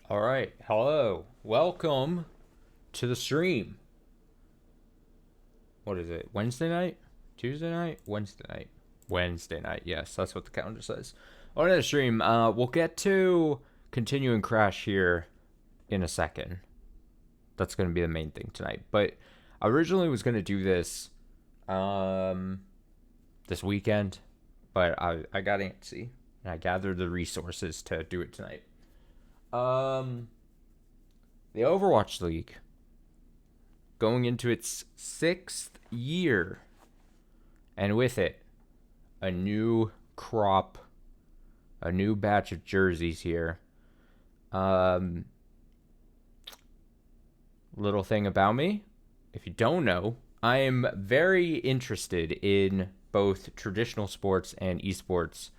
All right. Hello. Welcome to the stream. What is it? Wednesday night? Tuesday night? Wednesday night. Wednesday night. Yes, that's what the calendar says. On the stream, we'll get to continuing Crash here in a second. That's going to be the main thing tonight. But I originally was going to do this this weekend, but I got antsy and I gathered the resources to do it tonight. The Overwatch League going into its 6th year, and with it, a new crop, a new batch of jerseys here. Little thing about me, if you don't know, I am very interested in both traditional sports and esports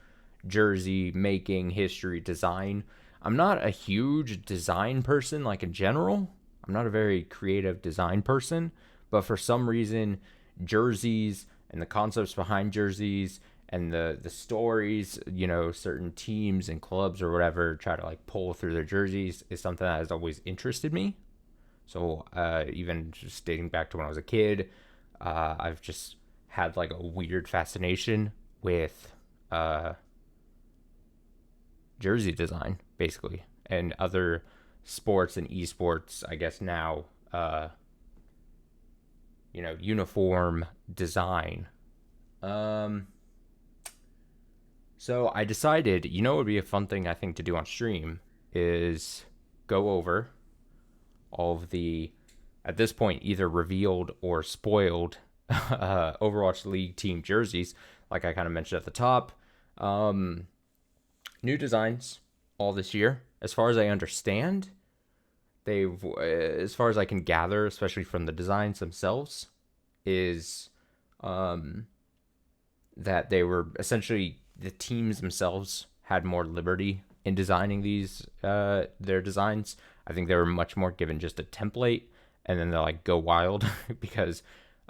jersey making, history, design. I'm not a huge design person, like in general. I'm not a very creative design person, but for some reason, jerseys and the concepts behind jerseys and the stories, certain teams and clubs or whatever try to like pull through their jerseys is something that has always interested me. So even just dating back to when I was a kid, I've just had like a weird fascination with jersey design, basically, and other sports and esports, I guess now, uniform design. So I decided, it would be a fun thing I think to do on stream is go over all of the, at this point, either revealed or spoiled Overwatch League team jerseys, like I kind of mentioned at the top. New designs all this year. As far as I understand, as far as I can gather, especially from the designs themselves, is that they were essentially the teams themselves had more liberty in designing these their designs. I think they were much more given just a template, and then they're like go wild because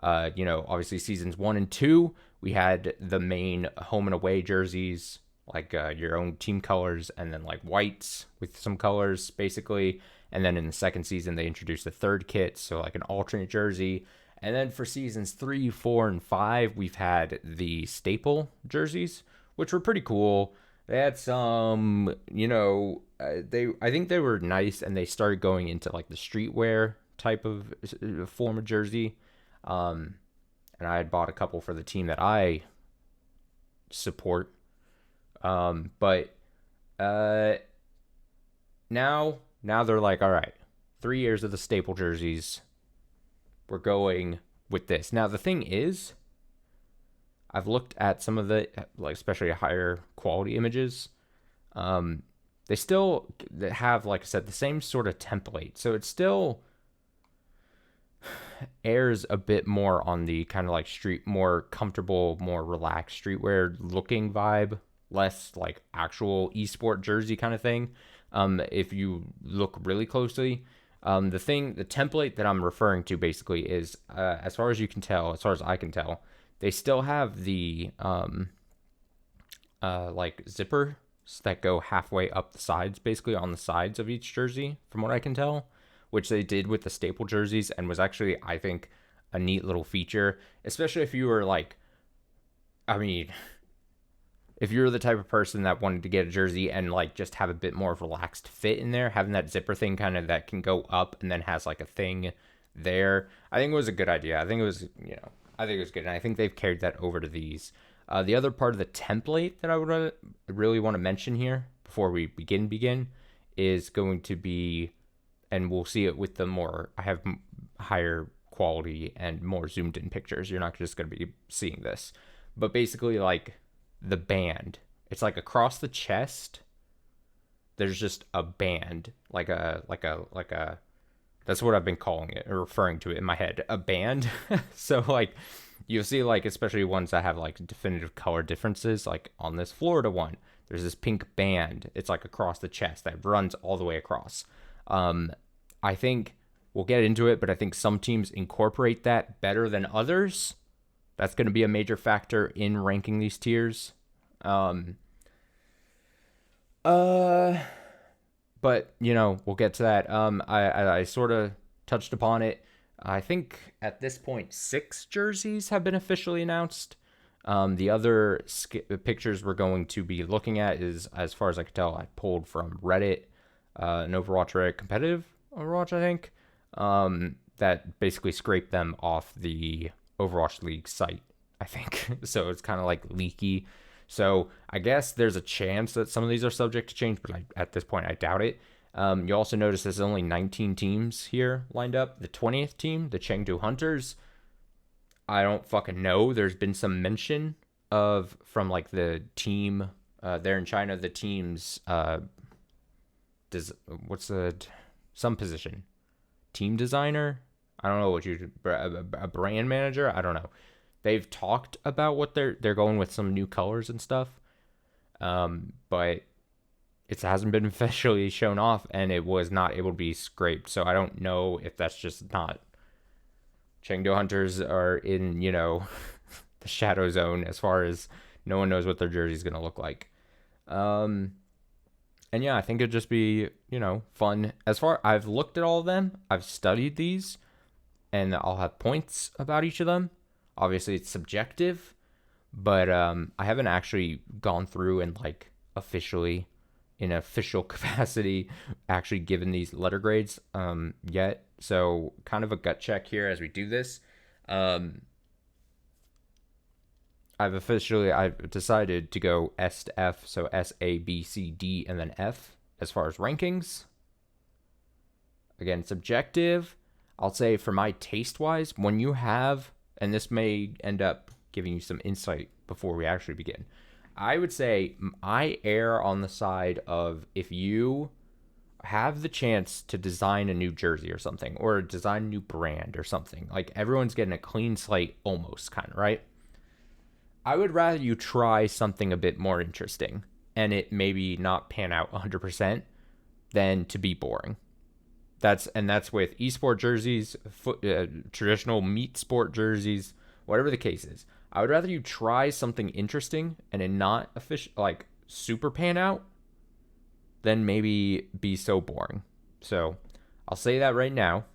obviously seasons 1 and 2 we had the main home and away jerseys, like your own team colors, and then like whites with some colors basically. And then in the second season they introduced the third kit, so like an alternate jersey. And then for seasons 3, 4, and 5 we've had the staple jerseys, which were pretty cool. They had some, I think they were nice, and they started going into like the streetwear type of form of jersey. And I had bought a couple for the team that I support. But now they're like, all right, 3 years of the staple jerseys. We're going with this. Now the thing is, I've looked at some of the, like, especially higher quality images. They still have, like I said, the same sort of template. So it still airs a bit more on the kind of like street, more comfortable, more relaxed streetwear looking vibe, less like actual esport jersey kind of thing. If you look really closely, the template that I'm referring to basically is, as far as you can tell, as far as I can tell, they still have the like zippers that go halfway up the sides, basically on the sides of each jersey, from what I can tell, which they did with the staple jerseys, and was actually, I think, a neat little feature, especially if you were like, I mean, if you're the type of person that wanted to get a jersey and like just have a bit more of relaxed fit in there, having that zipper thing kind of that can go up and then has like a thing there, I think it was a good idea. I think it was, I think it was good. And I think they've carried that over to these. The other part of the template that I would really want to mention here before we begin is going to be, and we'll see it with the more, I have higher quality and more zoomed in pictures. You're not just going to be seeing this, but basically like the band, it's like across the chest. There's just a band, like a, that's what I've been calling it or referring to it in my head, a band. So like you'll see, like, especially ones that have like definitive color differences, like on this Florida one, there's this pink band. It's like across the chest that runs all the way across. I think we'll get into it, but I think some teams incorporate that better than others. That's going to be a major factor in ranking these tiers. Uh, But we'll get to that. I sort of touched upon it. I think at this point 6 jerseys have been officially announced. The other pictures we're going to be looking at is, as far as I can tell, I pulled from Reddit, an Overwatch Reddit competitive Overwatch, I think, that basically scraped them off the Overwatch League site, I think. So it's kind of like leaky. So I guess there's a chance that some of these are subject to change, but at this point, I doubt it. You also notice there's only 19 teams here lined up. The 20th team, the Chengdu Hunters, I don't fucking know. There's been some mention of from like the team there in China. The team's what's the some position? Team designer? I don't know what a brand manager. I don't know. They've talked about what they're going with some new colors and stuff, but it hasn't been officially shown off, and it was not able to be scraped. So I don't know if that's just not Chengdu Hunters are in, the shadow zone as far as no one knows what their jersey is going to look like. And yeah, I think it'd just be, fun. As far I've looked at all of them, I've studied these, and I'll have points about each of them. Obviously, it's subjective, but I haven't actually gone through and like officially, in official capacity, actually given these letter grades yet. So kind of a gut check here as we do this. I've decided to go S to F, so S, A, B, C, D, and then F as far as rankings. Again, subjective. I'll say for my taste-wise, when you have, and this may end up giving you some insight before we actually begin, I would say I err on the side of if you have the chance to design a new jersey or something, or design a new brand or something, like everyone's getting a clean slate almost, kind of, right? I would rather you try something a bit more interesting and it maybe not pan out 100% than to be boring. That's with esport jerseys, traditional meat sport jerseys, whatever the case is. I would rather you try something interesting and it not official, like super pan out, than maybe be so boring. So I'll say that right now.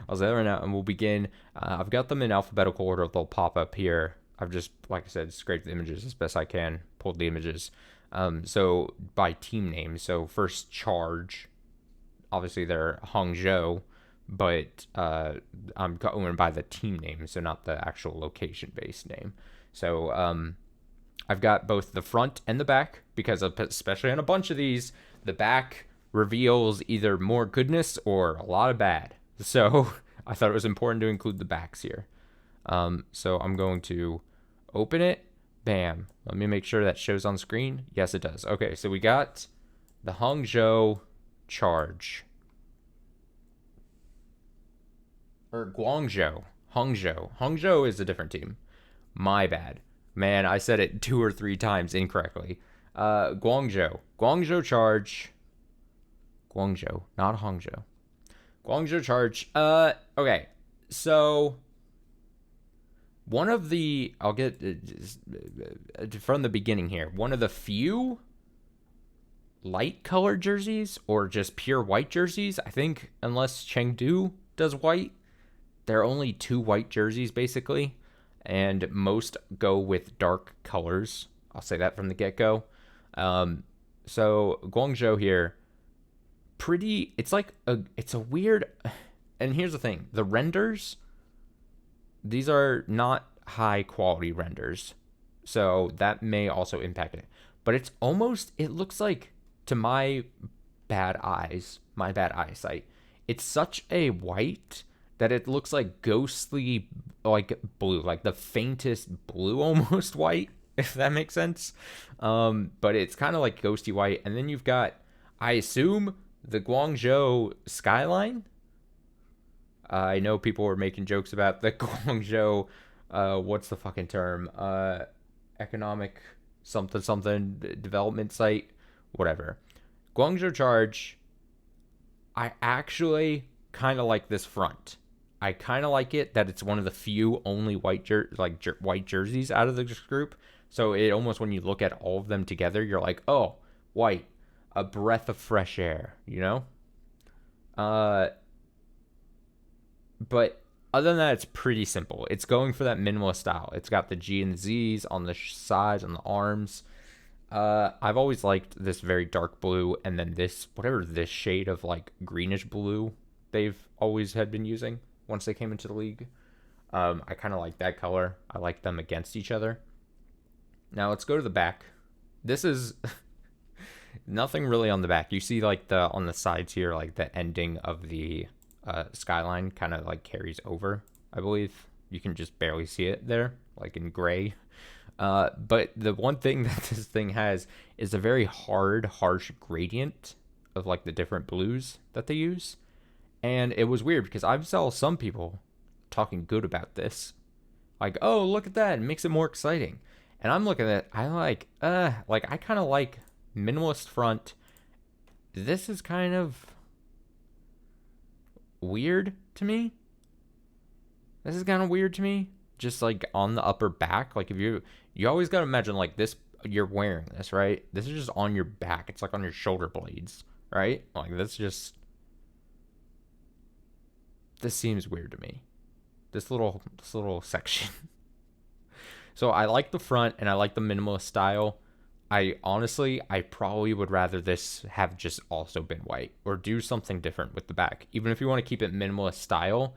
And we'll begin. I've got them in alphabetical order. They'll pop up here. I've just, like I said, scraped the images as best I can, pulled the images. So by team name. So first, Charge. Obviously, they're Hangzhou, but I'm going by the team name, so not the actual location-based name. So I've got both the front and the back, because especially on a bunch of these, the back reveals either more goodness or a lot of bad. So I thought it was important to include the backs here. So I'm going to open it. Bam. Let me make sure that shows on screen. Yes, it does. Okay, so we got the Hangzhou Charge. Or Guangzhou. Hangzhou is a different team. My bad. Man, I said it 2 or 3 times incorrectly. Guangzhou Charge. Guangzhou, not Hangzhou. Guangzhou Charge. Okay. So one of the, I'll get from the beginning here. One of the few light colored jerseys, or just pure white jerseys, I think, unless Chengdu does white, there are only 2 white jerseys basically, and most go with dark colors. I'll say that from the get-go. So Guangzhou here, it's a weird, and here's the thing, the renders, these are not high quality renders, so that may also impact it, but it looks like, to my bad eyesight, it's such a white that it looks like ghostly, like blue, like the faintest blue almost white, if that makes sense. But it's kind of like ghosty white. And then you've got, I assume, the Guangzhou skyline. I know people were making jokes about the Guangzhou, what's the fucking term? Economic something development site, whatever. Guangzhou Charge, I actually kind of like this front. I kind of like it that it's one of the few only white jerseys out of this group. So it almost, when you look at all of them together, you're like, oh, white. a breath of fresh air, you know? Uh, but other than that, it's pretty simple. It's going for that minimalist style. It's got the G and the Z's on the sides, on the arms. I've always liked this very dark blue, and then this, whatever this shade of like greenish blue they've always had been using once they came into the league. I kind of like that color. I like them against each other. Now let's go to the back. This is nothing really on the back. You see like the on the sides here, like the ending of the skyline kind of like carries over. I believe you can just barely see it there, like in gray. But the one thing that this thing has is a very hard, harsh gradient of like the different blues that they use. And it was weird because I've saw some people talking good about this. Like, oh, look at that. It makes it more exciting. And I'm looking at it, I I kind of like minimalist front. This is kind of weird to me. This is kind of weird to me. Just like on the upper back. Like if you always got to imagine like this, you're wearing this, right? This is just on your back. It's like on your shoulder blades, right? Like this seems weird to me. This little section. So I like the front and I like the minimalist style. I probably would rather this have just also been white or do something different with the back. Even if you want to keep it minimalist style,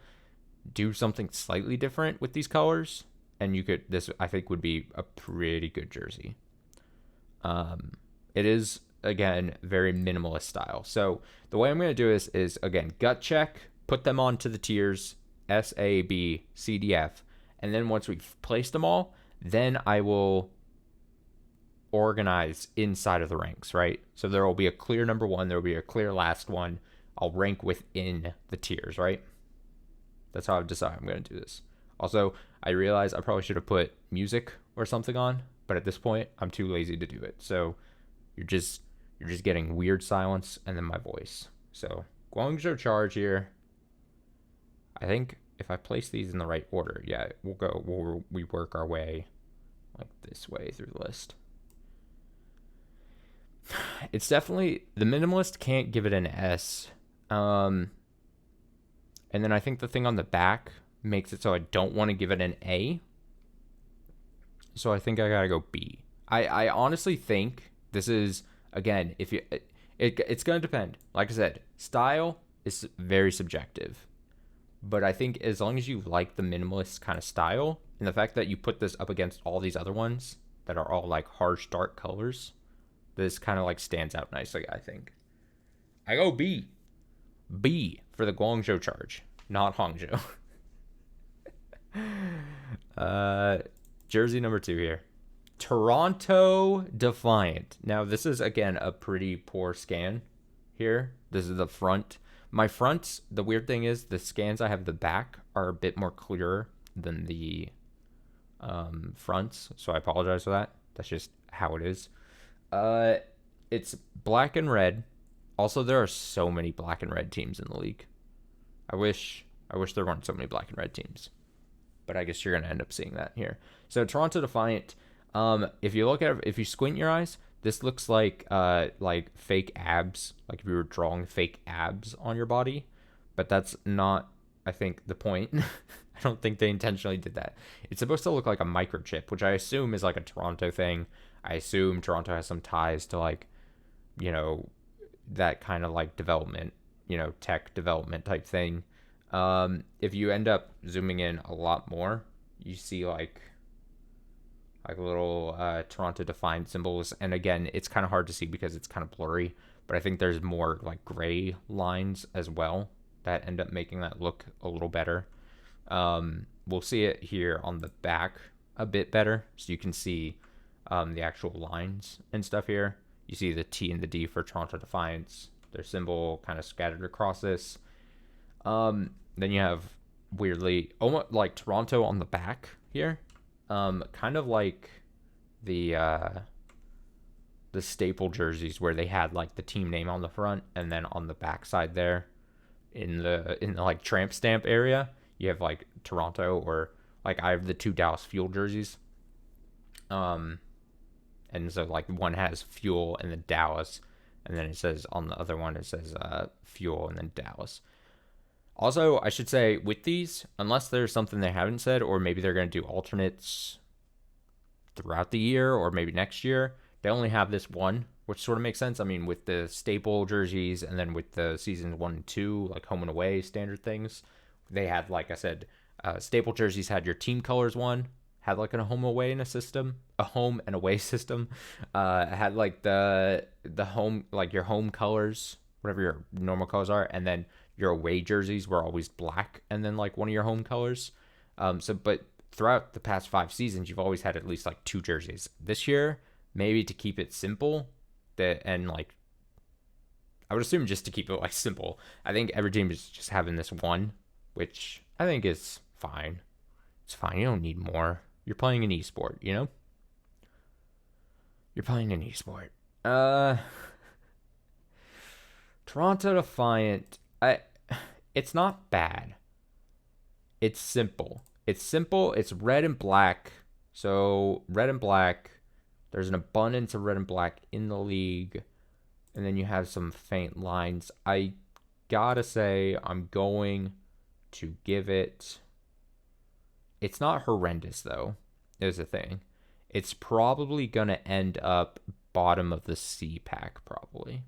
do something slightly different with these colors. And this I think would be a pretty good jersey. It is, again, very minimalist style. So the way I'm going to do this is, again, gut check, put them onto the tiers, S, A, B, C, D, F. And then once we've placed them all, then I will organize inside of the ranks, right? So there will be a clear number one, there will be a clear last one. I'll rank within the tiers, right? That's how I've decided I'm going to do this. Also, I realize I probably should have put music or something on, but at this point, I'm too lazy to do it. So you're just getting weird silence and then my voice. So Guangzhou Charge here. I think if I place these in the right order, yeah, we work our way like this way through the list. It's definitely, the minimalist can't give it an S. And then I think the thing on the back makes it so I don't want to give it an A. So I think I gotta go B. I honestly think this is, again, if you, it's gonna depend. Like I said, style is very subjective. But I think as long as you like the minimalist kind of style, and the fact that you put this up against all these other ones that are all like harsh, dark colors, this kind of like stands out nicely, I think. I go B. B for the Guangzhou Charge, not Hangzhou. Jersey number 2 here. Toronto Defiant. Now, this is, again, a pretty poor scan here. This is the front. My fronts, the weird thing is the scans I have the back are a bit more clearer than the fronts, so I apologize for that. That's just how it is. It's black and red. Also, there are so many black and red teams in the league. I wish there weren't so many black and red teams, but I guess you're gonna end up seeing that here. So Toronto Defiant. If you squint your eyes, this looks like fake abs, like if you were drawing fake abs on your body, but that's not, I think, the point. I don't think they intentionally did that. It's supposed to look like a microchip, which I assume is like a Toronto thing. I assume Toronto has some ties to like, that kind of like development, tech development type thing. If you end up zooming in a lot more, you see like little Toronto Defiant symbols. And again, it's kind of hard to see because it's kind of blurry, but I think there's more like gray lines as well that end up making that look a little better. We'll see it here on the back a bit better, so you can see the actual lines and stuff here. You see the T and the D for Toronto Defiance, their symbol kind of scattered across this. Then you have, weirdly, almost like Toronto on the back here. Kind of like the staple jerseys where they had like the team name on the front, and then on the back side there in the like tramp stamp area, you have like Toronto, or like I have the 2 Dallas Fuel jerseys. And so like one has Fuel and the Dallas, And then it says on the other one, it says Fuel and then Dallas. Also, I should say with these, unless there's something they haven't said, or maybe they're going to do alternates throughout the year or maybe next year, they only have this one, which sort of makes sense. I mean, with the staple jerseys and then with the seasons 1 and 2, like home and away standard things, they had, like I said, staple jerseys had your team colors one, had like a home away in a system, a home and away system. Had like the home, like your home colors, whatever your normal colors are, and then your away jerseys were always black, and then like one of your home colors. But throughout the past 5 seasons, you've always had at least like 2 jerseys. This year, maybe to keep it simple, and like I would assume just to keep it like simple, I think every team is just having this one, which I think is fine. It's fine. You don't need more. You're playing an esport, you know? You're playing an esport. Toronto Defiant. It's not bad. It's simple. It's simple. It's red and black. So red and black. There's an abundance of red and black in the league. And then you have some faint lines. I gotta say, I'm going to give it... It's not horrendous, though, is the thing. It's probably going to end up bottom of the C pack, probably.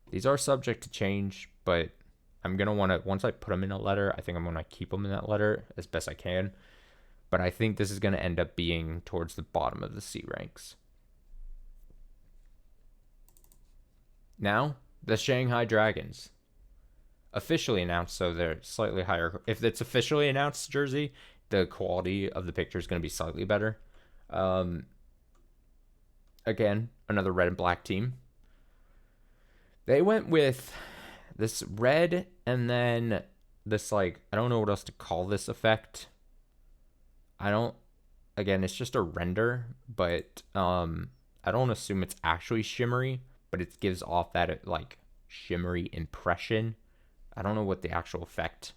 These are subject to change, but I'm going to want to, once I put them in a letter, I think I'm going to keep them in that letter as best I can. But I think this is going to end up being towards the bottom of the C ranks. Now, the Shanghai Dragons. Officially announced, so they're slightly higher. If it's officially announced jersey, the quality of the picture is going to be slightly better. Again, another red and black team. They went with this red and then this, like, I don't know what else to call this effect. Again, it's just a render, but I don't assume it's actually shimmery, but it gives off that, like, shimmery impression. I don't know what the actual effect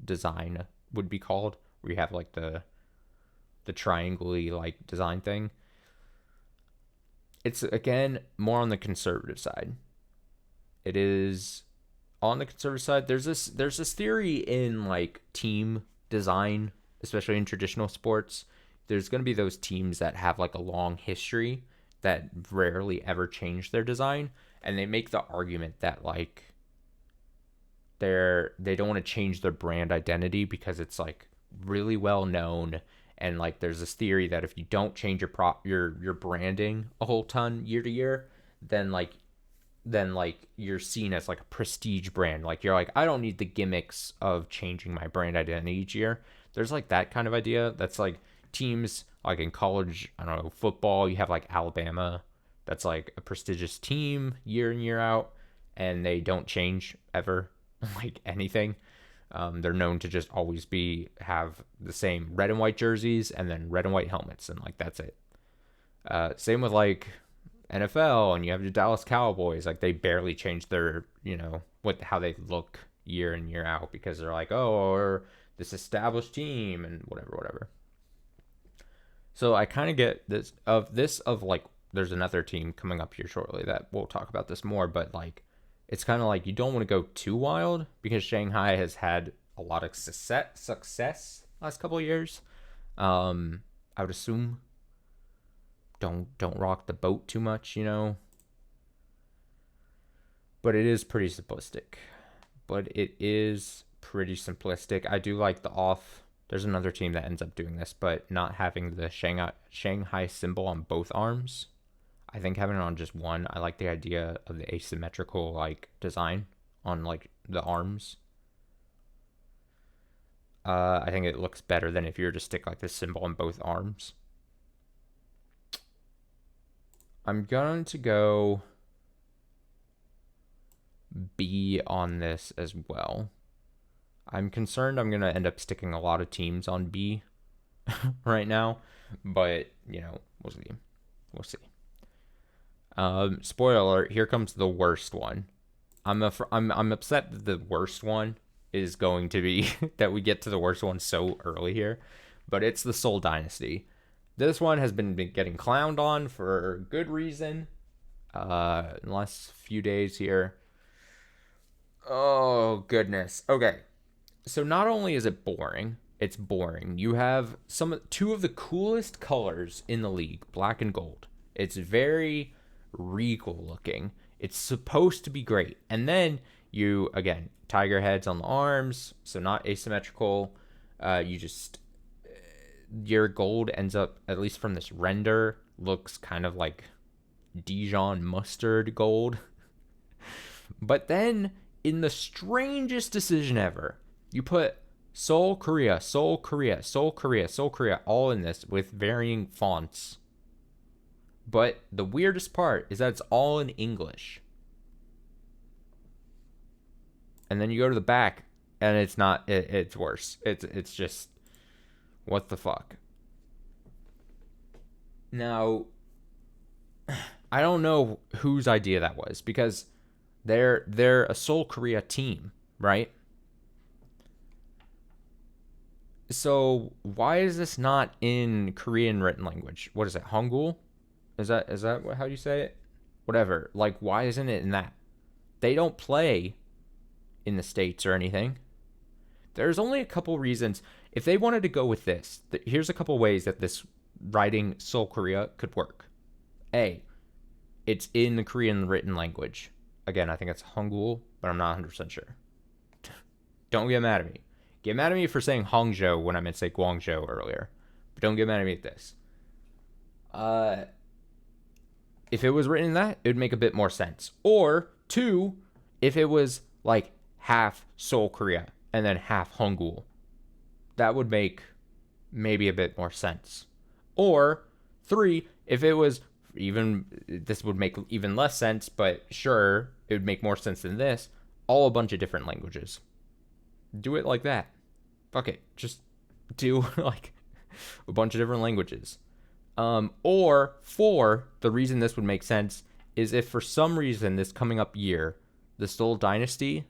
design would be called, where you have like the triangle-y like design thing. It's, again, more on the conservative side. It is on the conservative side. There's this theory in like team design, especially in traditional sports. There's going to be those teams that have like a long history that rarely ever change their design, and they make the argument that like they don't want to change their brand identity because it's like really well known, and like there's this theory that if you don't change your branding a whole ton year to year, then you're seen as like a prestige brand. Like you're like, I don't need the gimmicks of changing my brand identity each year. There's like that kind of idea. That's like teams like in college, I don't know, football, you have like Alabama, that's like a prestigious team year in year out, and they don't change ever. Like anything. They're known to just always have the same red and white jerseys and then red and white helmets, and like that's it. Same with like NFL, and you have the Dallas Cowboys. Like they barely change their, how they look year in year out, because they're like, oh, or this established team and whatever. So I kind of get this of like, there's another team coming up here shortly that we'll talk about this more, but like, it's kind of like you don't want to go too wild, because Shanghai has had a lot of success last couple of years. I would assume don't rock the boat too much, But it is pretty simplistic. I do like the off. There's another team that ends up doing this, but not having the Shanghai symbol on both arms. I think having it on just one, I like the idea of the asymmetrical like design on like the arms. I think it looks better than if you were to stick like this symbol on both arms. I'm going to go B on this as well. I'm concerned I'm going to end up sticking a lot of teams on B right now, but we'll see. Spoiler alert, here comes the worst one. I'm upset that the worst one is going to be that we get to the worst one so early here, but it's the Seoul Dynasty. This one has been getting clowned on for good reason. in the last few days here. Oh goodness. Okay. So not only is it boring, it's boring. You have two of the coolest colors in the league, black and gold. It's very regal looking. It's supposed to be great. And then you again, tiger heads on the arms, so not asymmetrical. You just your gold ends up, at least from this render, looks kind of like Dijon mustard gold. But then in the strangest decision ever, you put Seoul, Korea, Seoul, Korea, Seoul, Korea, Seoul, Korea, all in this with varying fonts. But the weirdest part is that it's all in English. And then you go to the back, and it's not. It's worse. It's just, what the fuck. Now, I don't know whose idea that was, because they're a Seoul, Korea team, right? So why is this not in Korean written language? What is it? Hangul? Is that how you say it? Whatever. Like, why isn't it in that? They don't play in the States or anything. There's only a couple reasons. If they wanted to go with this, here's a couple ways that this writing Seoul, Korea could work. A, it's in the Korean written language. Again, I think it's Hangul, but I'm not 100% sure. Don't get mad at me. Get mad at me for saying Hangzhou when I meant to say Guangzhou earlier. But don't get mad at me at this. If it was written in that, it would make a bit more sense. Or, two, if it was like half Seoul, Korea, and then half Hangul. That would make maybe a bit more sense. Or, three, if it was this would make even less sense, but sure, it would make more sense than this, all a bunch of different languages. Do it like that. Fuck it. Just do like a bunch of different languages. Or four, the reason this would make sense is if for some reason this coming up year, the Seoul Dynasty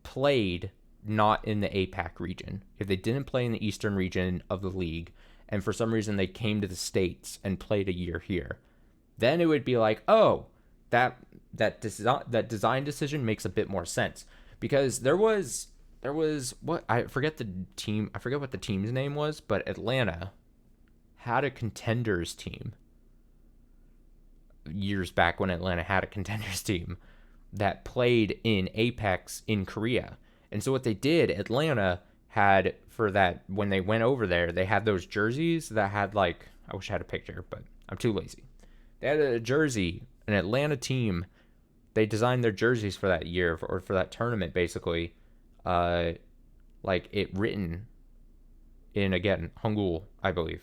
played not in the APAC region. If they didn't play in the Eastern region of the league, and for some reason they came to the States and played a year here, then it would be like, oh, that design decision makes a bit more sense. Because there was what, I forget what the team's name was, but Atlanta had a contenders team years back when Atlanta had a contenders team that played in Apex in Korea. And so what they did, Atlanta had, for that, when they went over there, they had those jerseys that had like, I wish I had a picture, but I'm too lazy. They had a jersey, an Atlanta team. They designed their jerseys for that year, or for that tournament, basically. Like it written in, again, Hangul, I believe.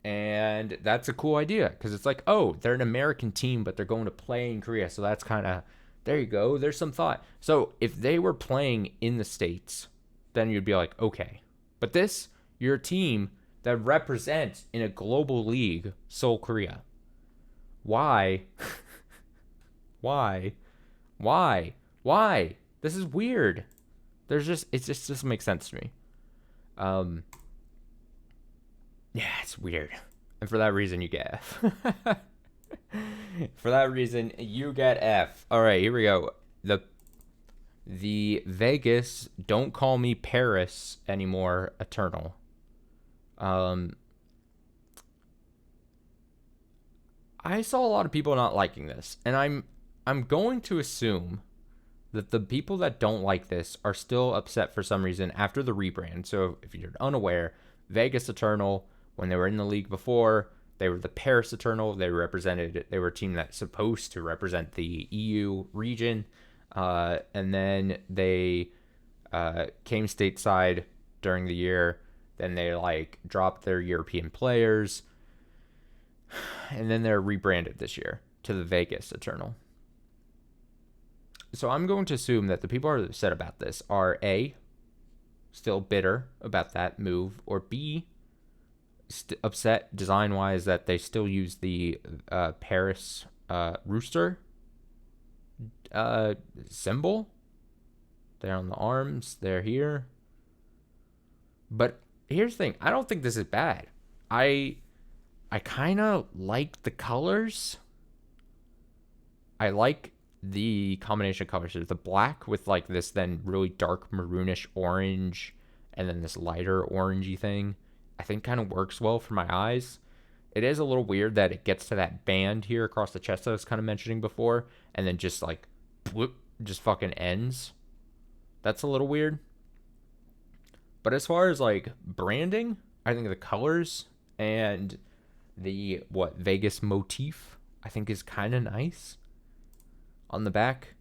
And that's a cool idea, because it's like, oh, they're an American team, but they're going to play in Korea. So that's kind of, there you go. There's some thought. So if they were playing in the States, then you'd be like, okay. But this, you're a team that represents in a global league, Seoul, Korea. Why? Why? This is weird. It just doesn't make sense to me. Yeah, it's weird. And for that reason, you get F. For that reason, you get F. All right, here we go. The Vegas Don't Call Me Paris Anymore Eternal. I saw a lot of people not liking this, and I'm going to assume that the people that don't like this are still upset for some reason after the rebrand. So if you're unaware, Vegas Eternal, when they were in the league before, they were the Paris Eternal. They were a team that's supposed to represent the EU region. And then they came stateside during the year. Then they like dropped their European players. And then they're rebranded this year to the Vegas Eternal. So I'm going to assume that the people who are upset about this are A, still bitter about that move, or B, upset design-wise that they still use the Paris rooster symbol. They're on the arms. They're here. But here's the thing. I don't think this is bad. I kind of like the colors. I like the combination of colors. There's the black with like this then really dark maroonish orange and then this lighter orangey thing. I think kind of works well for my eyes. It is a little weird that it gets to that band here across the chest that I was kind of mentioning before, and then just like, whoop, just fucking ends. That's a little weird. But as far as like branding, I think the colors and the Vegas motif I think is kind of nice. On the back,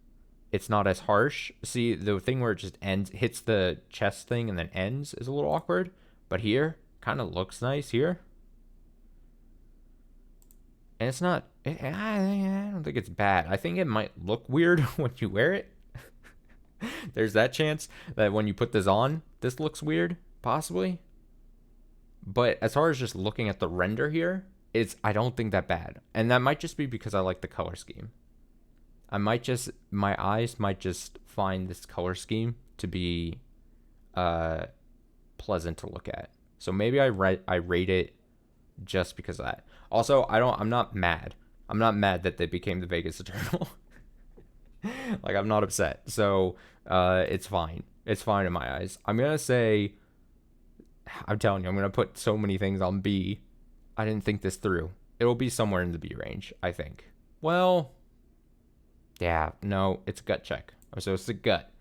it's not as harsh. See, the thing where it just ends, hits the chest thing and then ends is a little awkward. But here, kind of looks nice here. And it's not, I don't think it's bad. I think it might look weird when you wear it. There's that chance that when you put this on, this looks weird, possibly. But as far as just looking at the render here, I don't think that bad. And that might just be because I like the color scheme. My eyes might just find this color scheme to be pleasant to look at. So maybe I rate it just because of that. Also, I'm not mad. I'm not mad that they became the Vegas Eternal. Like, I'm not upset. So it's fine. It's fine in my eyes. I'm going to say, I'm telling you, I'm going to put so many things on B. I didn't think this through. It'll be somewhere in the B range, I think. Well, yeah, no, it's a gut check. So it's a gut.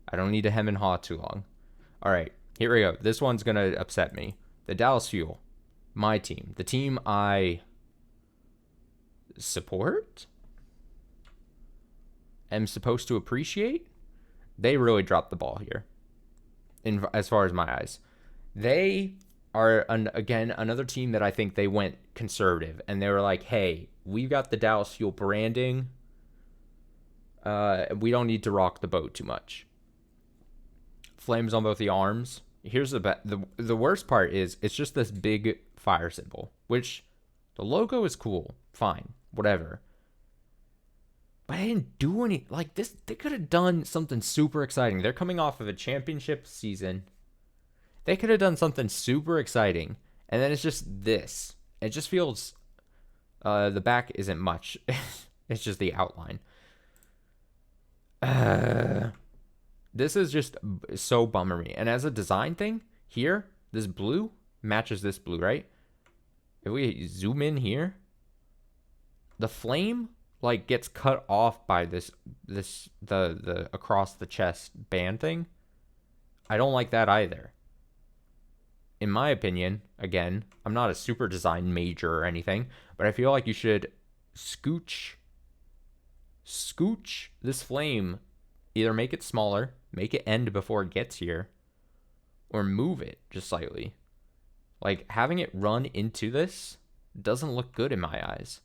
I don't need to hem and haw too long. All right, here we go. This one's going to upset me. The Dallas Fuel, my team. The team I support? Am supposed to appreciate? They really dropped the ball here, as far as my eyes. They are, again, another team that I think they went conservative. And they were like, hey, we've got the Dallas Fuel branding. We don't need to rock the boat too much. Flames on both the arms. Here's the worst part is it's just this big fire symbol, which the logo is cool. Fine. Whatever. But I didn't do any, like this. They could have done something super exciting. They're coming off of a championship season. They could have done something super exciting. And then it's just this. It just feels, the back isn't much. It's just the outline. This is just so bummery. And as a design thing, here, this blue matches this blue, right? If we zoom in here, the flame like gets cut off by the across the chest band thing. I don't like that either. In my opinion, again, I'm not a super design major or anything, but I feel like you should scooch this flame, either make it smaller, make it end before it gets here, or move it just slightly. Like, having it run into this doesn't look good in my eyes.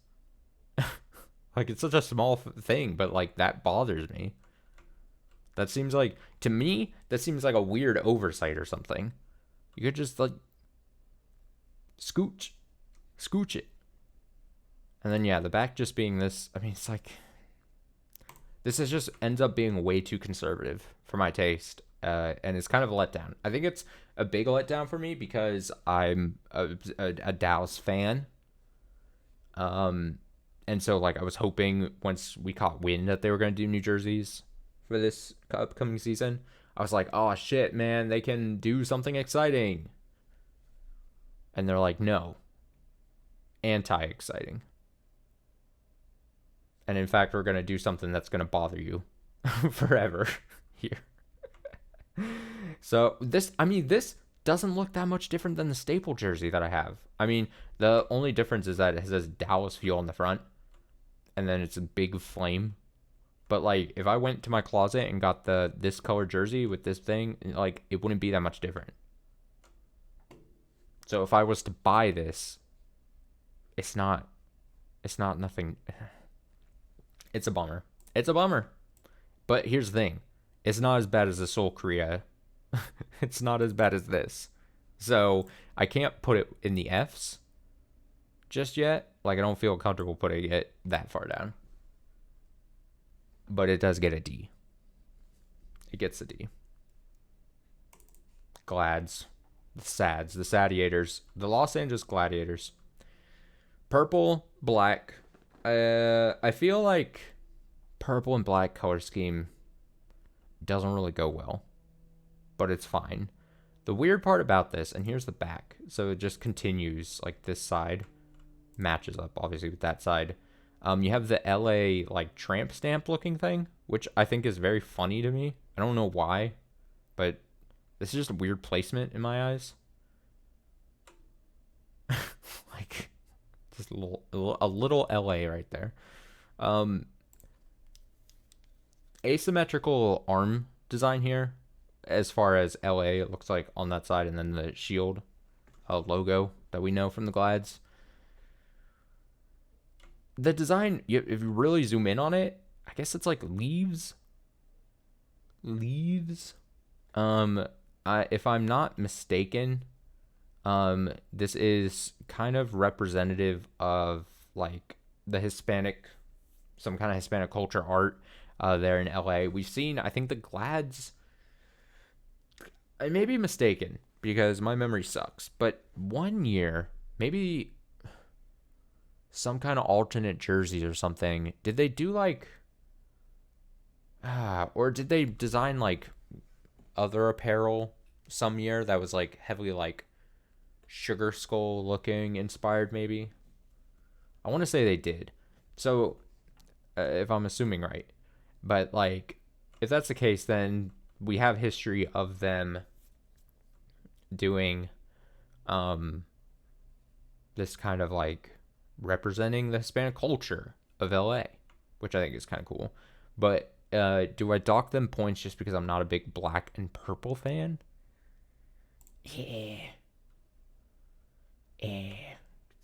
Like, it's such a small thing, but like that bothers me. That seems like, to me, that seems like a weird oversight or something. You could just like scooch it. And then yeah, the back just being this, I mean, it's like, this is just ends up being way too conservative for my taste. And it's kind of a letdown. I think it's a big letdown for me because I'm a Dallas fan. And so like I was hoping once we caught wind that they were going to do New Jerseys for this upcoming season, I was like, oh shit, man, they can do something exciting. And they're like, no, anti-exciting. And in fact, we're going to do something that's going to bother you forever here. So this doesn't look that much different than the staple jersey that I have. I mean, the only difference is that it has Dallas Fuel on the front, and then it's a big flame. But like, if I went to my closet and got this color jersey with this thing, like, it wouldn't be that much different. So if I was to buy this, it's not nothing. It's a bummer. It's a bummer. But here's the thing. It's not as bad as the Seoul Korea. It's not as bad as this. So I can't put it in the Fs just yet. Like, I don't feel comfortable putting it that far down. But it does get a D. It gets a D. Glads. The Sads. The Sadiators. The Los Angeles Gladiators. Purple, black, I feel like purple and black color scheme doesn't really go well, but it's fine. The weird part about this, and here's the back, so it just continues like this side matches up obviously with that side. You have the LA like tramp stamp looking thing, which I think is very funny to me. I don't know why, but this is just a weird placement in my eyes. Like just a little LA right there. Um, Asymmetrical arm design here, as far as LA, it looks like on that side, and then the shield logo that we know from the glides. The design, if you really zoom in on it, I guess it's like leaves. Leaves. If I'm not mistaken, this is kind of representative of like the Hispanic, some kind of Hispanic culture art there in LA. We've seen, I think the Glads, I may be mistaken because my memory sucks, but one year, maybe some kind of alternate jerseys or something, did they do like, or did they design like other apparel some year that was like heavily like Sugar Skull looking inspired maybe? I want to say they did. So, if I'm assuming right. But like if that's the case, then we have history of them doing this kind of like representing the Hispanic culture of LA, which I think is kind of cool. But do I dock them points just because I'm not a big black and purple fan? Yeah. Yeah.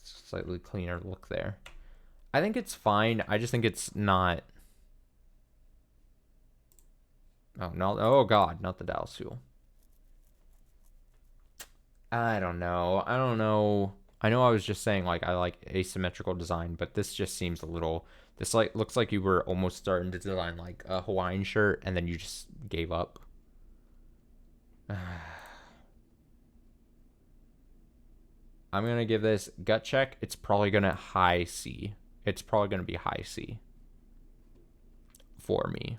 Slightly cleaner look there. I think it's fine. I just think it's not. Oh no! Oh God! Not the Dallas Fuel. I don't know. I don't know. I know I was just saying like I like asymmetrical design, but this just seems a little. This like looks like you were almost starting to design like a Hawaiian shirt and then you just gave up. I'm gonna give this gut check. It's probably gonna high C. It's probably gonna be high C for me.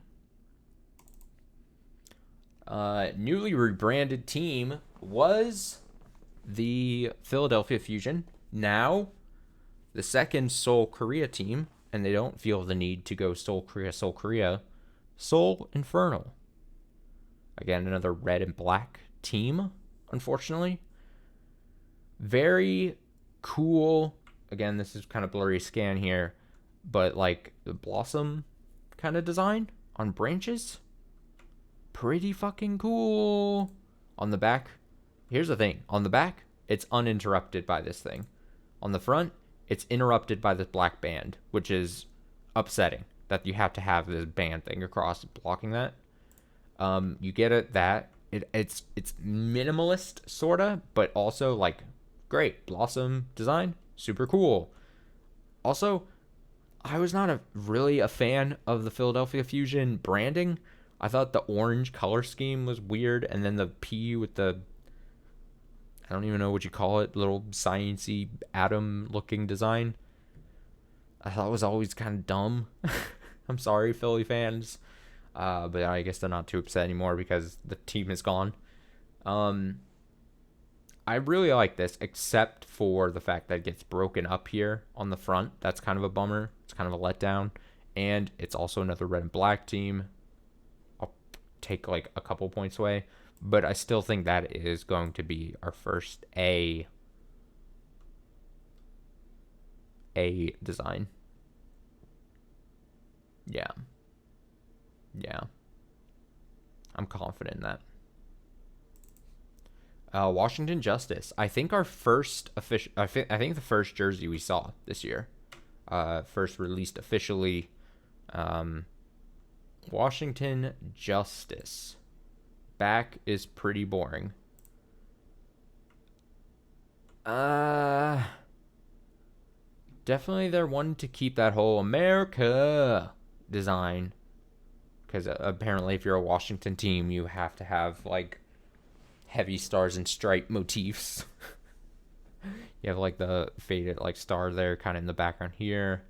Newly rebranded team was the Philadelphia Fusion. Now, the second Seoul Korea team, and they don't feel the need to go Seoul Korea, Seoul Infernal. Again, another red and black team, unfortunately. Very cool. Again, this is kind of blurry scan here, but like the blossom kind of design on branches. Pretty fucking cool. On the back, here's the thing. On the back, it's uninterrupted by this thing. On the front, it's interrupted by this black band, which is upsetting that you have to have this band thing across blocking that. You get it that it's minimalist sorta, but also like great blossom design, super cool. Also, I was not really a fan of the Philadelphia Fusion branding. I thought the orange color scheme was weird, and then the P with the, I don't even know what you call it, little sciencey atom looking design. I thought it was always kind of dumb. I'm sorry, Philly fans. But I guess they're not too upset anymore because the team is gone. I really like this, except for the fact that it gets broken up here on the front. That's kind of a bummer. It's kind of a letdown. And it's also another red and black team. I'll take like a couple points away. But I still think that is going to be our first A design. Yeah. Yeah. I'm confident in that. Washington Justice. I think our first official. I think the first jersey we saw this year. First released officially. Washington Justice. Back is pretty boring. Definitely they're wanting to keep that whole America design. Because apparently if you're a Washington team, you have to have like heavy stars and stripe motifs. You have like the faded like star there kind of in the background here.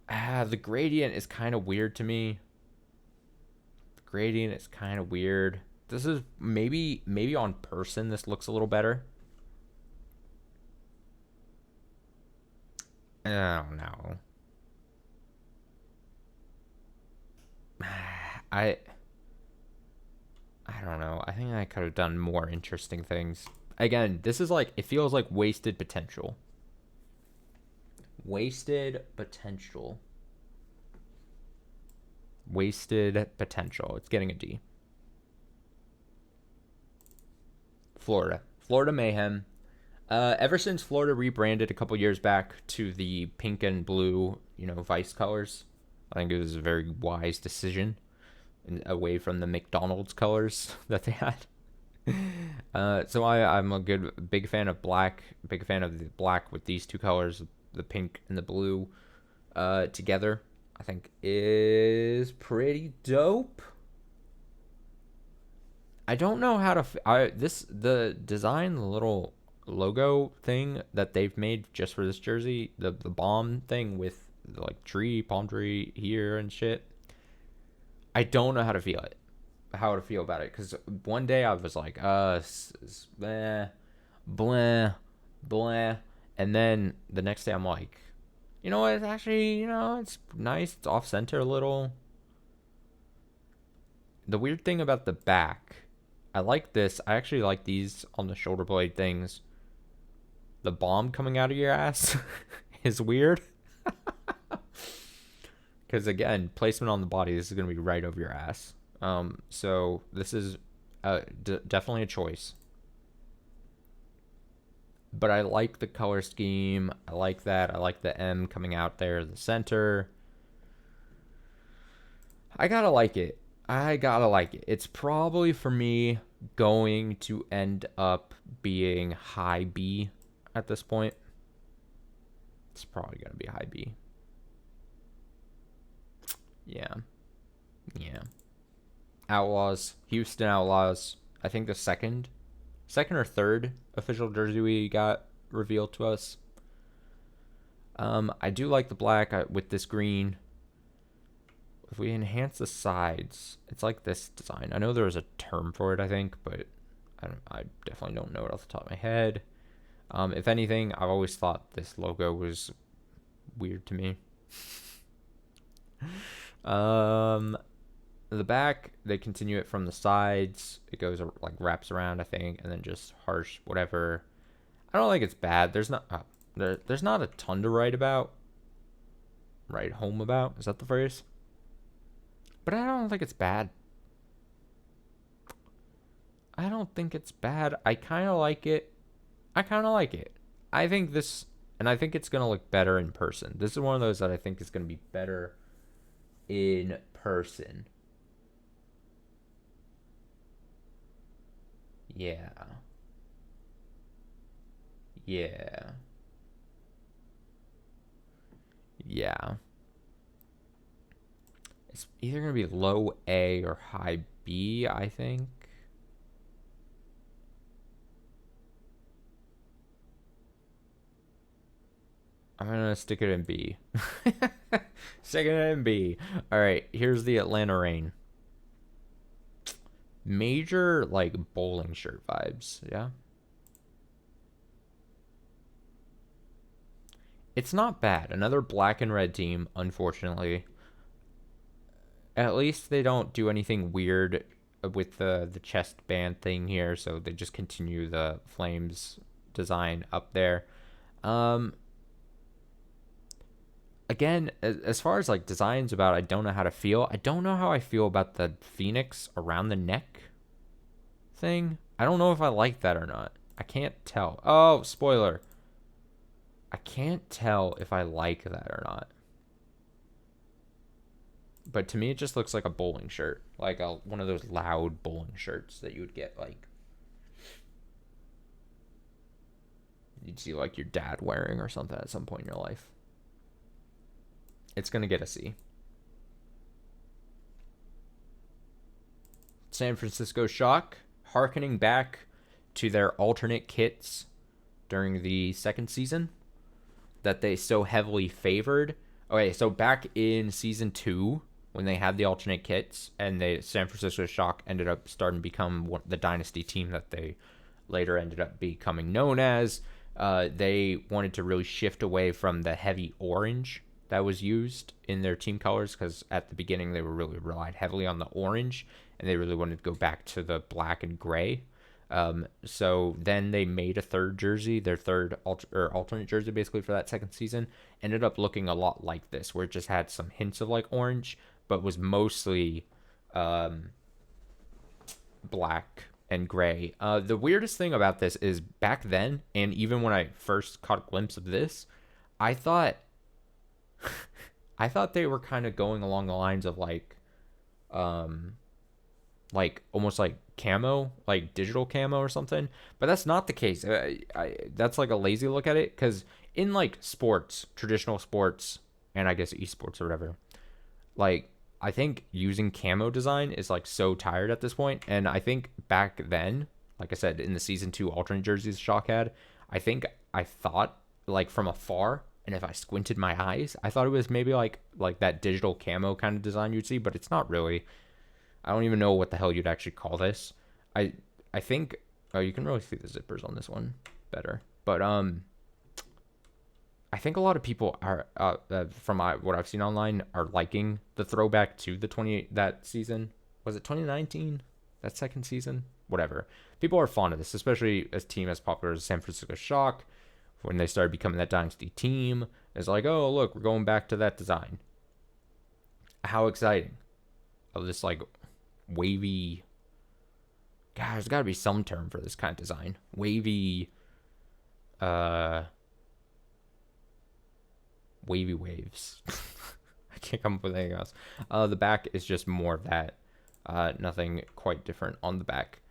The gradient is kind of weird to me. The gradient is kind of weird. This is maybe on person this looks a little better. I don't know. I I don't know. I think I could have done more interesting things. Again, this is like, it feels like wasted potential. Wasted potential. Wasted potential. It's getting a D. Florida. Florida Mayhem. Ever since Florida rebranded a couple years back to the pink and blue, Vice colors, I think it was a very wise decision away from the McDonald's colors that they had. So I'm a big fan of black, big fan of the black with these two colors, the pink and the blue together. I think is pretty dope. I don't know how to the design, the little logo thing that they've made just for this jersey, the bomb thing with the, like, palm tree here and shit. I don't know how to feel about it, because one day I was like, blah, blah, blah, and then the next day I'm like, you know what? It's actually, it's nice. It's off center a little. The weird thing about the back, I like this. I actually like these on the shoulder blade things. The bomb coming out of your ass is weird. Because again, placement on the body, this is going to be right over your ass. So this is definitely a choice. But I like the color scheme. I like that. I like the M coming out there, the center. I gotta like it. It's probably, for me, going to end up being high B at this point. It's probably going to be high B. Yeah. Outlaws. Houston Outlaws. I think the second or third official jersey we got revealed to us. I do like the black with this green. If we enhance the sides, it's like this design. I know there was a term for it, I think, but I definitely don't know it off the top of my head. If anything, I've always thought this logo was weird to me. The back, they continue it from the sides. It goes like wraps around, I think, and then just harsh whatever. I don't think it's bad. There's not a ton to write home about. Is that the phrase? But I don't think it's bad. I kind of like it. I think this, and I think it's going to look better in person. This is one of those that I think is going to be better in person. Yeah. It's either going to be low A or high B, I think. I'm going to stick it in B. Stick it in B. All right, here's the Atlanta Reign. Major, like, bowling shirt vibes, yeah? It's not bad. Another black and red team, unfortunately. At least they don't do anything weird with the chest band thing here, so they just continue the Flames design up there. Again, as far as like designs about, I don't know how to feel. I don't know how I feel about the phoenix around the neck thing. I don't know if I like that or not. I can't tell. Oh, spoiler. I can't tell if I like that or not. But to me, it just looks like a bowling shirt. Like one of those loud bowling shirts that you would get, like, you'd see like your dad wearing or something at some point in your life. It's going to get a C. San Francisco Shock, hearkening back to their alternate kits during the second season that they so heavily favored. Okay, so back in season 2, when they had the alternate kits and the San Francisco Shock ended up starting to become the dynasty team that they later ended up becoming known as, they wanted to really shift away from the heavy orange that was used in their team colors, because at the beginning they were really relied heavily on the orange, and they really wanted to go back to the black and gray. So then they made a third jersey, their third alternate jersey, basically for that second season. Ended up looking a lot like this, where it just had some hints of like orange, but was mostly um, black and gray. The weirdest thing about this is back then, and even when I first caught a glimpse of this, I thought I thought they were kind of going along the lines of um, like almost like camo, like digital camo or something. But that's not the case. That's like a lazy look at it, because in like sports, traditional sports, and I guess esports or whatever, like I think using camo design is like so tired at this point. And I think back then, like I said, in the season 2 alternate jerseys Shock had, I think I thought like from afar, and if I squinted my eyes, I thought it was maybe like that digital camo kind of design you'd see, but it's not really. I don't even know what the hell you'd actually call this. I I think, oh, you can really see the zippers on this one better. But I think a lot of people are from what I've seen online are liking the throwback to the 28 that season. Was it 2019? That second season? Whatever. People are fond of this, especially a team as popular as San Francisco Shock. When they started becoming that dynasty team, it's like, oh, look, we're going back to that design. How exciting. Of this like wavy, God, there's got to be some term for this kind of design. Wavy, uh, wavy waves. I can't come up with anything else. The back is just more of that. Nothing quite different on the back.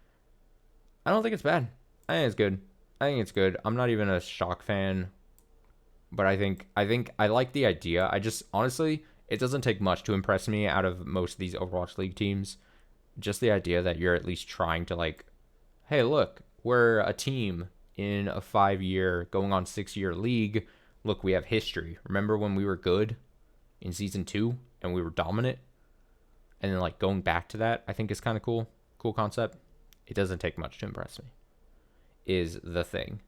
I don't think it's bad. I think it's good. I think it's good. I'm not even a Shock fan, but I think I like the idea. I just honestly, it doesn't take much to impress me out of most of these Overwatch League teams. Just the idea that you're at least trying to like, hey, look, we're a team in a 5-year, going on 6-year league. Look, we have history. Remember when we were good in season 2 and we were dominant? And then like going back to that, I think is kind of cool. Cool concept. It doesn't take much to impress me, is the thing.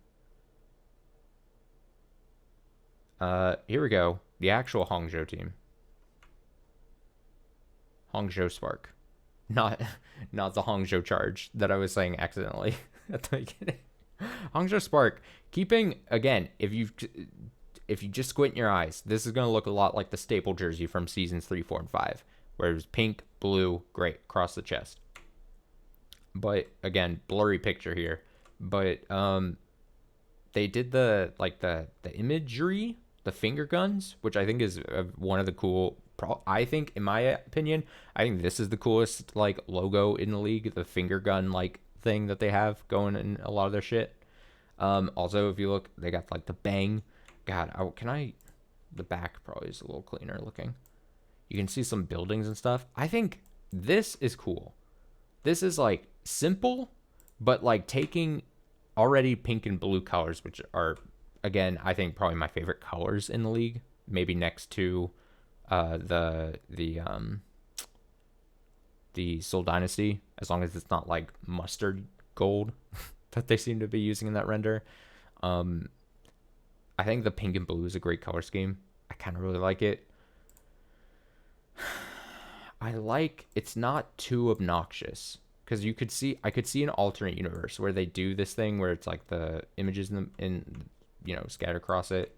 Here we go. The actual Hangzhou team. Hangzhou Spark. Not the Hangzhou Charge that I was saying accidentally at the beginning. Hangzhou Spark, keeping again, if you just squint your eyes, this is gonna look a lot like the staple jersey from seasons 3, 4, and 5, where it was pink, blue, gray across the chest. But again, blurry picture here. But they did the imagery, the finger guns, which I think is one of the cool. I think, in my opinion, I think this is the coolest like logo in the league. The finger gun like thing that they have going in a lot of their shit. Also, if you look, they got like the bang. God, the back probably is a little cleaner looking. You can see some buildings and stuff. I think this is cool. This is like simple, but like taking already pink and blue colors, which are, again, I think probably my favorite colors in the league. Maybe next to the Seoul Dynasty, as long as it's not like mustard gold that they seem to be using in that render. I think the pink and blue is a great color scheme. I kind of really like it. It's not too obnoxious, because I could see an alternate universe where they do this thing where it's like the images scattered across it.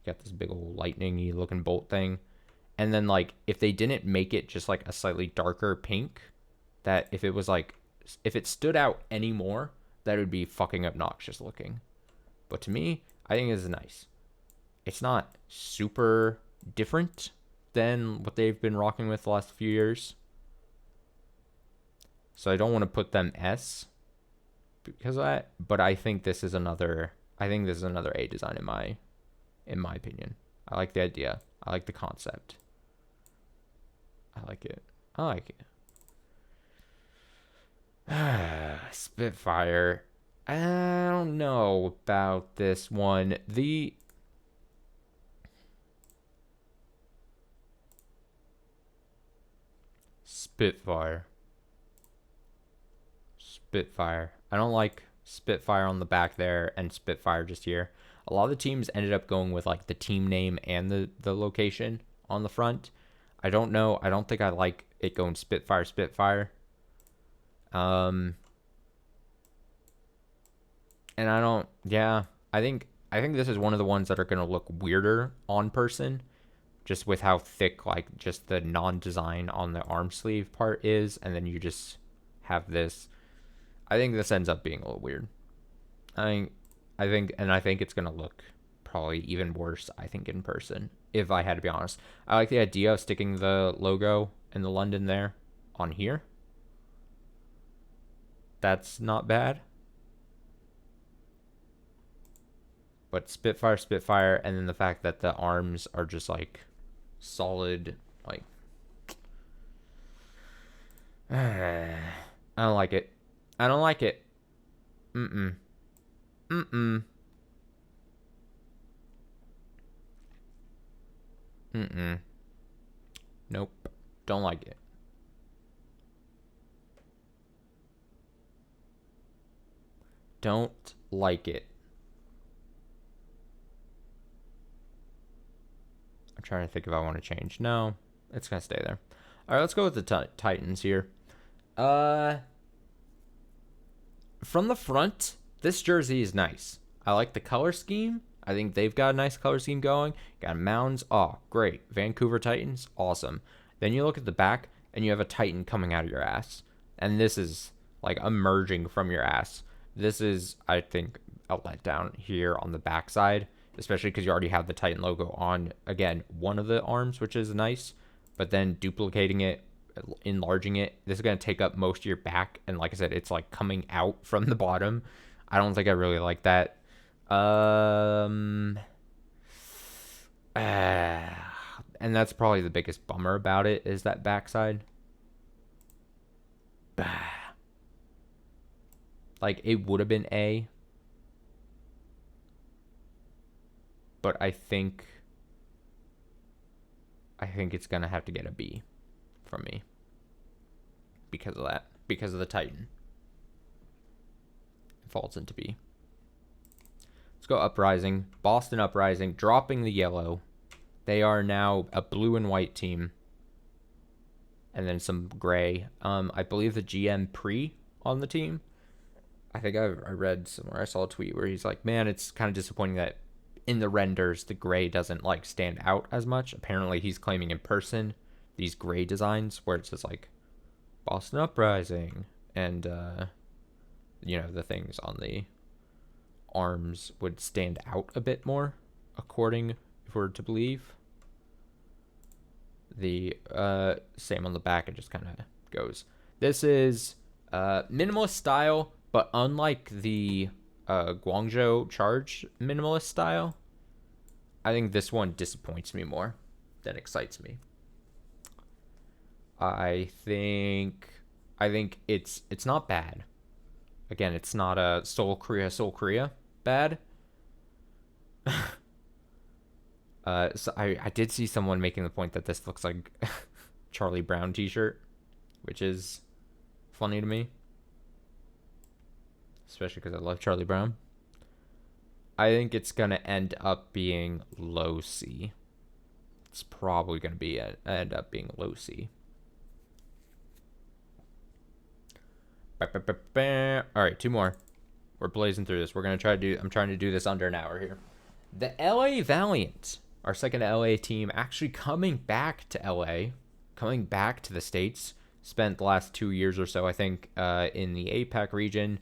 You got this big old lightning-y looking bolt thing. And then like if they didn't make it just like a slightly darker pink, that if it stood out anymore, that would be fucking obnoxious looking. But to me, I think it's nice. It's not super different than what they've been rocking with the last few years. So I don't want to put them S because of that, but I think this is another A design in my opinion. I like the idea. I like the concept. I like it. Spitfire. I don't know about this one. Spitfire. Spitfire. I don't like Spitfire on the back there and Spitfire just here. A lot of the teams ended up going with like the team name and the location on the front. I don't know. I don't think I like it going Spitfire, Spitfire. And I don't. Yeah, I think this is one of the ones that are gonna look weirder on person, just with how thick like just the non-design on the arm sleeve part is, and then you just have this. I think this ends up being a little weird. I think, I think it's gonna look probably even worse. I think in person, if I had to be honest, I like the idea of sticking the logo in the London there on here. That's not bad. But Spitfire, Spitfire, and then the fact that the arms are just like solid, like I don't like it. I don't like it. Mm-mm. Mm-mm. Mm-mm. Nope. Don't like it. Don't like it. I'm trying to think if I want to change. No, it's gonna stay there. All right, let's go with the Titans here. Uh, from the front, this jersey is nice. I like the color scheme. I think they've got a nice color scheme going. Got mounds. Oh, great. Vancouver Titans. Awesome. Then you look at the back, and you have a Titan coming out of your ass. And this is like emerging from your ass. This is, I think, a letdown here on the backside, especially because you already have the Titan logo on, again, one of the arms, which is nice. But then duplicating it, enlarging it, this is going to take up most of your back. And like I said, it's like coming out from the bottom. I don't think I really like that. And that's probably the biggest bummer about it is that backside. Like it would have been A, but I think it's gonna have to get a B from me because of that, because of the Titan. It falls into B. Let's go Uprising. Boston Uprising, dropping the yellow. They are now a blue and white team. And then some gray. I believe the GM Pre on the team. I think I read somewhere, I saw a tweet where he's like, man, it's kind of disappointing that in the renders, the gray doesn't like stand out as much. Apparently he's claiming in person these gray designs where it's just like Boston Uprising and, the things on the arms would stand out a bit more, according, if we're to believe. The same on the back, it just kind of goes. This is minimalist style, but unlike the Guangzhou Charge minimalist style, I think this one disappoints me more than excites me. I think it's not bad. Again, it's not a Seoul Korea bad. So I did see someone making the point that this looks like Charlie Brown t-shirt, which is funny to me, especially because I love Charlie Brown. I think it's gonna end up being low C. It's probably gonna be end up being low C. All right, two more. We're blazing through this. I'm trying to do this under an hour here. The LA Valiant, our second LA team, actually coming back to LA, coming back to the States. Spent the last 2 years or so, I think, in the APAC region.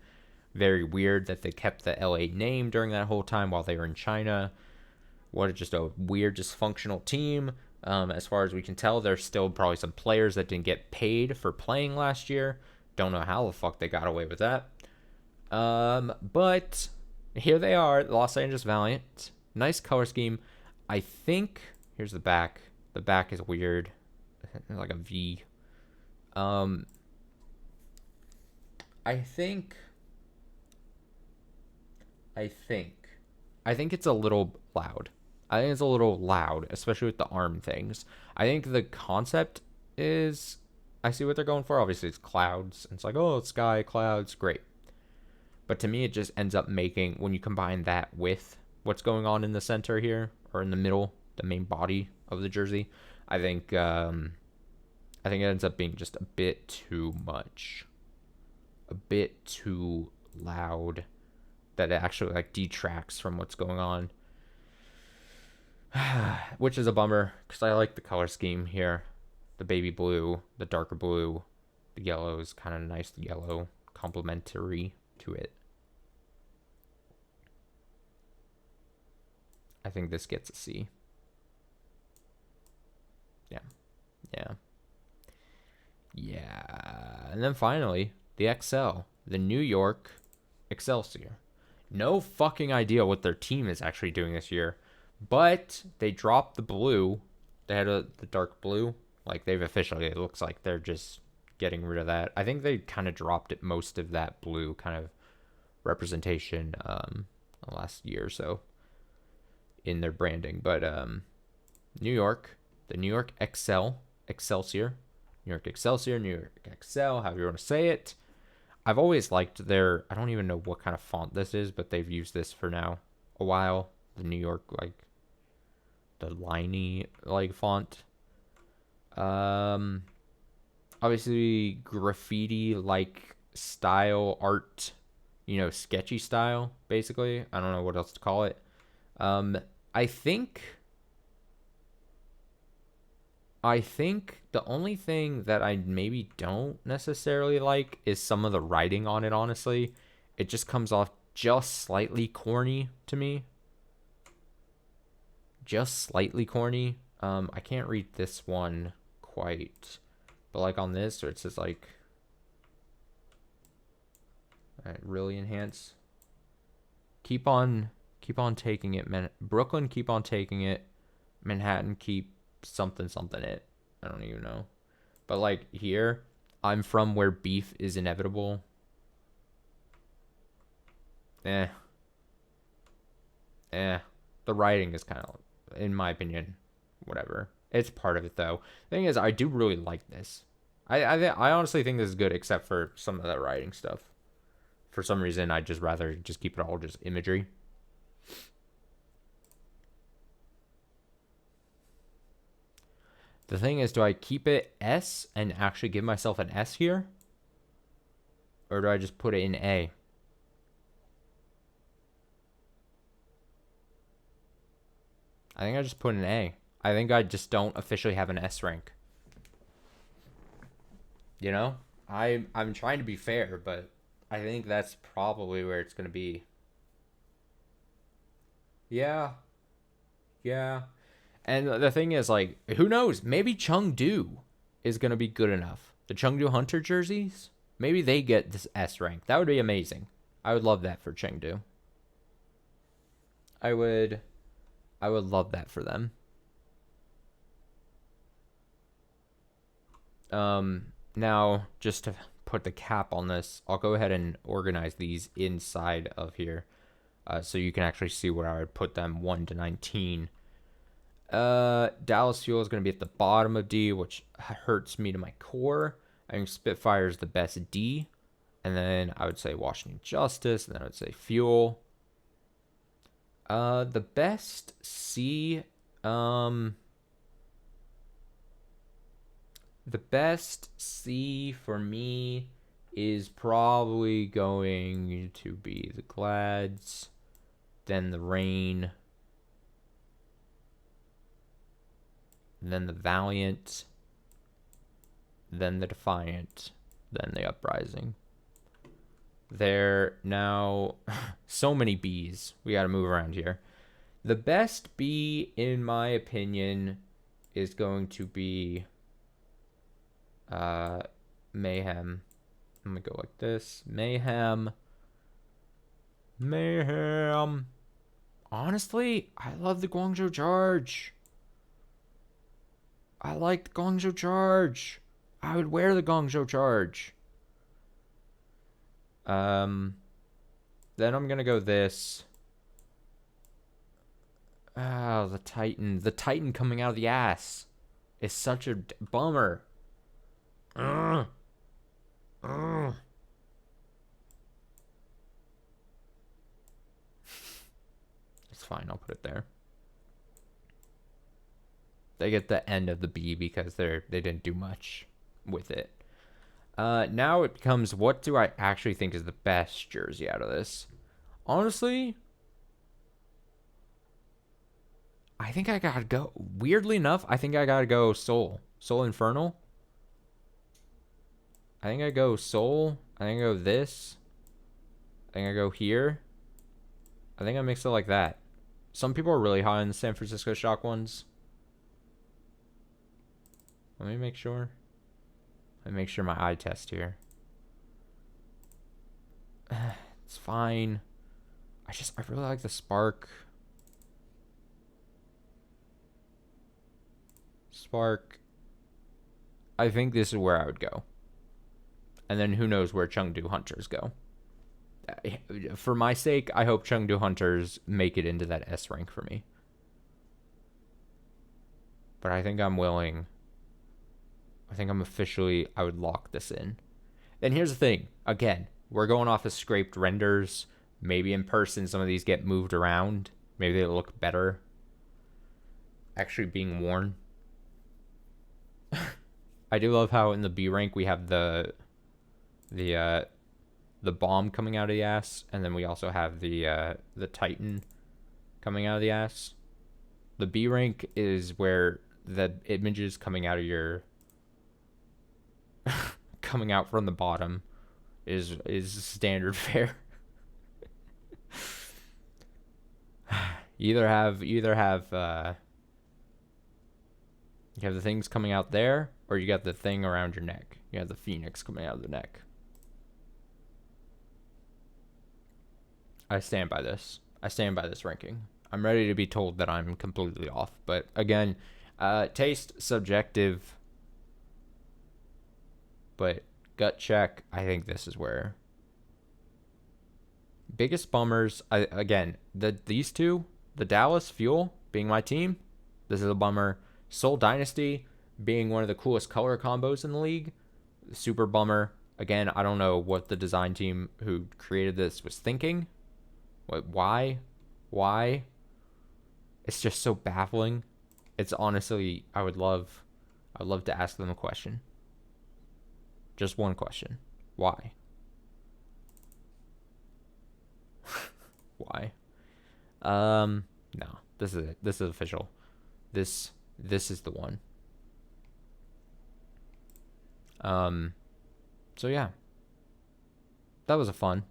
Very weird that they kept the LA name during that whole time while they were in China. Just a weird, dysfunctional team. As far as we can tell, there's still probably some players that didn't get paid for playing last year. Don't know how the fuck they got away with that. But here they are, the Los Angeles Valiant. Nice color scheme. I think, here's the back. The back is weird. Like a V. I think it's a little loud. I think it's a little loud, especially with the arm things. I think the concept is I see what they're going for. Obviously, it's clouds. It's like, oh, sky, clouds, great. But to me, it just ends up making, when you combine that with what's going on in the center here, or in the middle, the main body of the jersey, I think it ends up being just a bit too much, a bit too loud, that it actually like detracts from what's going on, which is a bummer because I like the color scheme here, the baby blue, the darker blue, the yellow is kind of nice, the yellow complementary to it. I think this gets a C. Yeah. Yeah. Yeah. And then finally, the XL, the New York Excelsior. No fucking idea what their team is actually doing this year, but they dropped the blue. They had the dark blue. Like they've officially, it looks like they're just getting rid of that. I think they kind of dropped it, most of that blue kind of representation the last year or so in their branding. But New York, the New York Excelsior, New York Excelsior, New York Excel, however you want to say it. I've always liked their, I don't even know what kind of font this is, but they've used this for now a while. The New York, like, the liney, like, font. Obviously, graffiti-like style, art, you know, sketchy style, basically. I don't know what else to call it. I think the only thing that I maybe don't necessarily like is some of the writing on it, honestly. It just comes off just slightly corny to me. Just slightly corny. I can't read this one quite. But like on this, where it says like, really enhance. Keep on taking it, Brooklyn, keep on taking it. Manhattan, keep something it. I don't even know. But like here, I'm from where beef is inevitable. The writing is kind of, in my opinion, whatever. It's part of it though. The thing is, I do really like this. I honestly think this is good, except for some of that writing stuff. For some reason, I'd just rather just keep it all just imagery. The thing is, do I keep it S and actually give myself an S here? Or do I just put it in A? I think I just put an A. I think I just don't officially have an S rank. You know? I'm trying to be fair, but I think that's probably where it's going to be. Yeah. Yeah. And the thing is, like, who knows? Maybe Chengdu is going to be good enough. The Chengdu Hunter jerseys, maybe they get this S rank. That would be amazing. I would love that for Chengdu. I would love that for them. Now, just to put the cap on this, I'll go ahead and organize these inside of here, so you can actually see where I would put them 1 to 19. Dallas Fuel is going to be at the bottom of D, which hurts me to my core. I think Spitfire is the best D. And then I would say Washington Justice. And then I would say Fuel. The best C. The best C for me is probably going to be the Glads. Then the Rain. Then the Valiant, then the Defiant, then the Uprising. There now, so many Bs. We got to move around here. The best B, in my opinion, is going to be Mayhem. I'm going to go like this. Mayhem. Honestly, I love the Guangzhou Charge. I like the Guangzhou Charge. I would wear the Guangzhou Charge. Then I'm gonna go this. Oh, the Titan. The Titan coming out of the ass is such a bummer. It's fine. I'll put it there. They get the end of the B because they didn't do much with it. Now it becomes, what do I actually think is the best jersey out of this? Honestly, I think I gotta go. Weirdly enough, I think I gotta go Soul. Soul Infernal. I think I go Soul. I think I go this. I think I go here. I think I mix it like that. Some people are really high on the San Francisco Shock ones. Let me make sure. Let me make sure my eye test here. It's fine. I really like the Spark. Spark. I think this is where I would go. And then who knows where Chengdu Hunters go. For my sake, I hope Chengdu Hunters make it into that S rank for me. But I think I'm willing. I think I'm officially, I would lock this in. And here's the thing. Again, we're going off of scraped renders. Maybe in person some of these get moved around. Maybe they look better actually being worn. I do love how in the B rank we have the bomb coming out of the ass, and then we also have the Titan coming out of the ass. The B rank is where the images coming out of your coming out from the bottom is standard fare. You either have you have the things coming out there, or you got the thing around your neck. You have the phoenix coming out of the neck. I stand by this. I stand by this ranking. I'm ready to be told that I'm completely off. But again, taste subjective. But gut check, I think this is where. Biggest bummers, these two, the Dallas Fuel being my team, this is a bummer. Seoul Dynasty being one of the coolest color combos in the league, super bummer. Again, I don't know what the design team who created this was thinking. Why? It's just so baffling. It's honestly, I would love to ask them a question. Just one question. Why? Why? No. This is it. This is official. This is the one. So yeah. That was a fun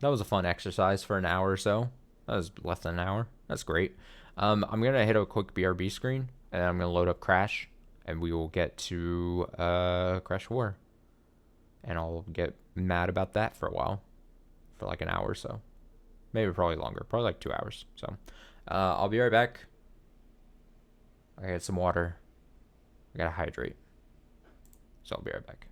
exercise for an hour or so. That was less than an hour. That's great. I'm gonna hit a quick BRB screen, and I'm gonna load up Crash, and we will get to Crash 4. And I'll get mad about that for a while, for like an hour or so. Maybe probably longer, probably like 2 hours. So I'll be right back. I got some water. I gotta hydrate. So I'll be right back.